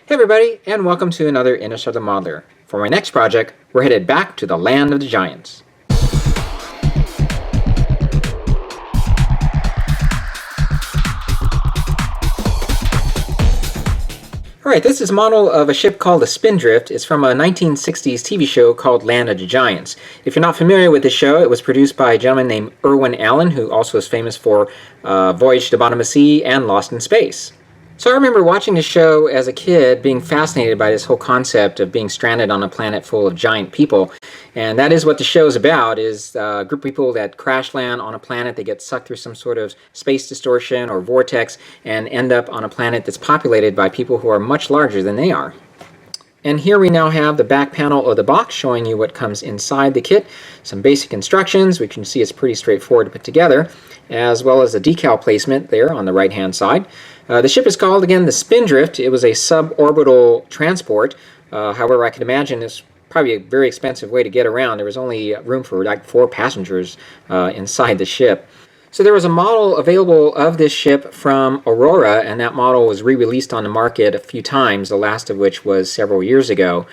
Hey everybody, and welcome to another Interstellar Modeler. For my next project, we're headed back to the land of the Giants. Alright, this is a model of a ship called a Spindrift. It's from a 1960s TV show called Land of the Giants. If you're not familiar with the show, it was produced by a gentleman named Irwin Allen, who also is famous for Voyage to the Bottom of the Sea and Lost in Space. So I remember watching the show as a kid, being fascinated by this whole concept of being stranded on a planet full of giant people. And that is what the show is about, is a group of people that crash land on a planet. They get sucked through some sort of space distortion or vortex and end up on a planet that's populated by people who are much larger than they are. And here we now have the back panel of the box showing you what comes inside the kit. Some basic instructions, which you can see it's pretty straightforward to put together, as well as a decal placement there on the right hand side. The ship is called, again, the Spindrift. It was a suborbital transport. However, I can imagine it's probably a very expensive way to get around. There was only room for like 4 passengers inside the ship. So there was a model available of this ship from Aurora, and that model was re-released on the market a few times, the last of which was several years ago.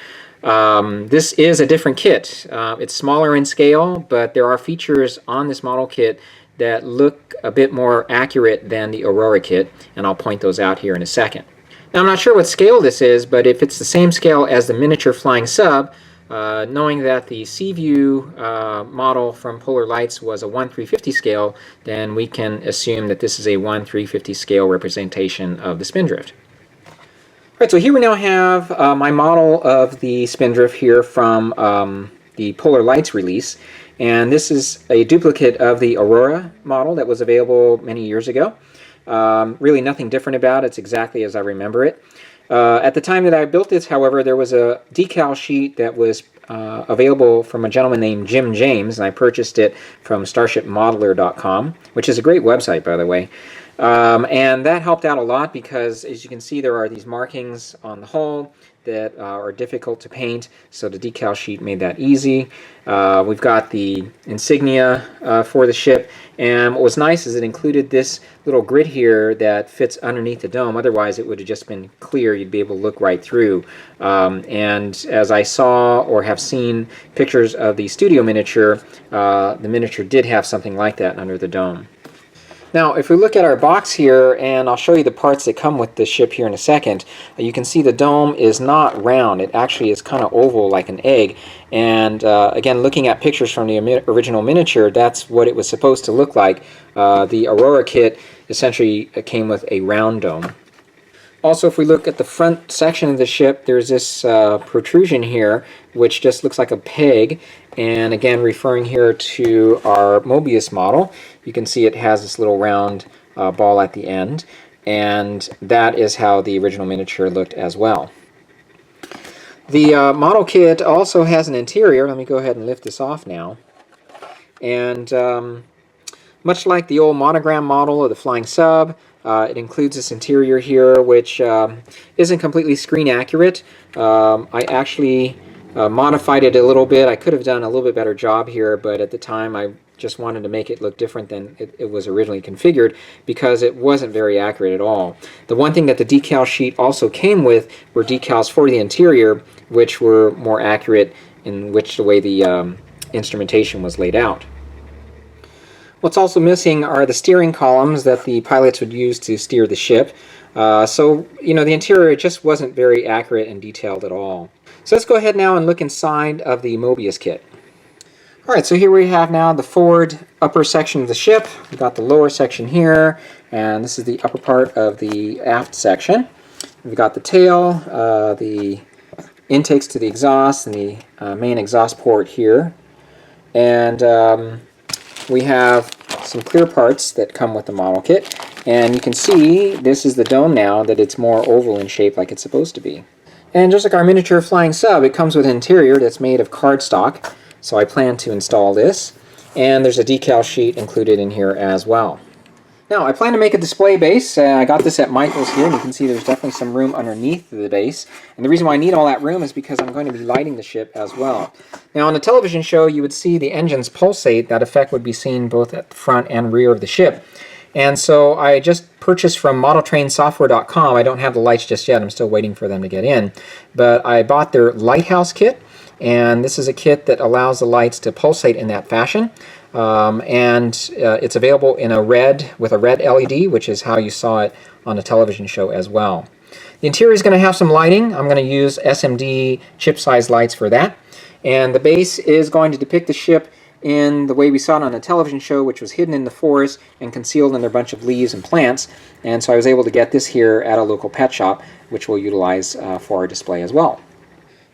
This is a different kit. It's smaller in scale, but there are features on this model kit that look a bit more accurate than the Aurora kit, and I'll point those out here in a second. Now, I'm not sure what scale this is, but if it's the same scale as the miniature flying sub, knowing that the Seaview model from Polar Lights was a 1/350 scale, then we can assume that this is a 1/350 scale representation of the Spindrift. Alright, so here we now have my model of the Spindrift here from the Polar Lights release. And this is a duplicate of the Aurora model that was available many years ago. Really nothing different about it. It's exactly as I remember it. At the time that I built this, however, there was a decal sheet that was available from a gentleman named Jim James, and I purchased it from StarshipModeler.com, which is a great website, by the way. And that helped out a lot because, as you can see, there are these markings on the hull that are difficult to paint, so the decal sheet made that easy. We've got the insignia for the ship, and what was nice is it included this little grid here that fits underneath the dome. Otherwise it would have just been clear, you'd be able to look right through. And as I saw or have seen pictures of the studio miniature, the miniature did have something like that under the dome. Now, if we look at our box here, and I'll show you the parts that come with the ship here in a second, you can see the dome is not round. It actually is kind of oval like an egg. And again, looking at pictures from the original miniature, that's what it was supposed to look like. The Aurora kit essentially came with a round dome. Also, if we look at the front section of the ship, there's this protrusion here, which just looks like a peg. And again, referring here to our Moebius model, you can see it has this little round ball at the end. And that is how the original miniature looked as well. The model kit also has an interior. Let me go ahead and lift this off now. And much like the old monogram model of the Flying Sub, it includes this interior here, which isn't completely screen accurate. I actually modified it a little bit. I could have done a little bit better job here, but at the time I just wanted to make it look different than it was originally configured because it wasn't very accurate at all. The one thing that the decal sheet also came with were decals for the interior, which were more accurate in which the way the instrumentation was laid out. What's also missing are the steering columns that the pilots would use to steer the ship. So, you know, the interior just wasn't very accurate and detailed at all. So let's go ahead now and look inside of the Moebius kit. Alright, so here we have now the forward upper section of the ship. We've got the lower section here, and this is the upper part of the aft section. We've got the tail, the intakes to the exhaust, and the main exhaust port here. And we have some clear parts that come with the model kit, and you can see this is the dome now, that it's more oval in shape like it's supposed to be. And just like our miniature flying sub, it comes with an interior that's made of cardstock, so I plan to install this, and there's a decal sheet included in here as well. Now, I plan to make a display base. I got this at Michael's here, and you can see there's definitely some room underneath the base. And the reason why I need all that room is because I'm going to be lighting the ship as well. Now, on a television show, you would see the engines pulsate. That effect would be seen both at the front and rear of the ship. And so I just purchased from modeltrainsoftware.com. I don't have the lights just yet. I'm still waiting for them to get in. But I bought their Lighthouse Kit, and this is a kit that allows the lights to pulsate in that fashion. It's available in a red, with a red LED, which is how you saw it on a television show as well. The interior is going to have some lighting. I'm going to use SMD chip size lights for that. And the base is going to depict the ship in the way we saw it on the television show, which was hidden in the forest and concealed under a bunch of leaves and plants. And so I was able to get this here at a local pet shop, which we'll utilize for our display as well.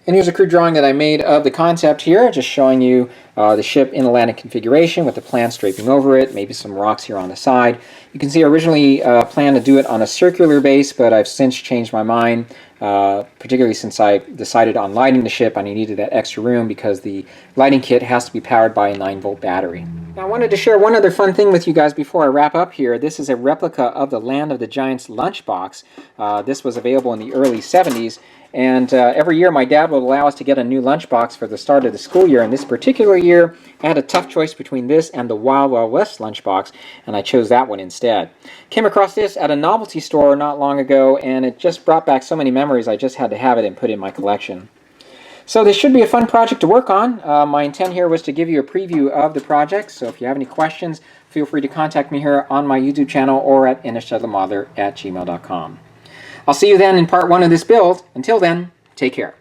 And here's a crude drawing that I made of the concept here, just showing you the ship in Atlantic configuration with the plants draping over it, maybe some rocks here on the side. You can see I originally planned to do it on a circular base, but I've since changed my mind, particularly since I decided on lighting the ship. I needed that extra room because the lighting kit has to be powered by a 9-volt battery. Now, I wanted to share one other fun thing with you guys before I wrap up here. This is a replica of the Land of the Giants lunchbox. This was available in the early 70s. And every year my dad would allow us to get a new lunchbox for the start of the school year. And this particular year, I had a tough choice between this and the Wild Wild West lunchbox, and I chose that one instead. Came across this at a novelty store not long ago, and it just brought back so many memories. I just had to have it and put it in my collection. So this should be a fun project to work on. My intent here was to give you a preview of the project, so if you have any questions, feel free to contact me here on my YouTube channel or at innershadowmother@gmail.com. I'll see you then in part 1 of this build. Until then, take care.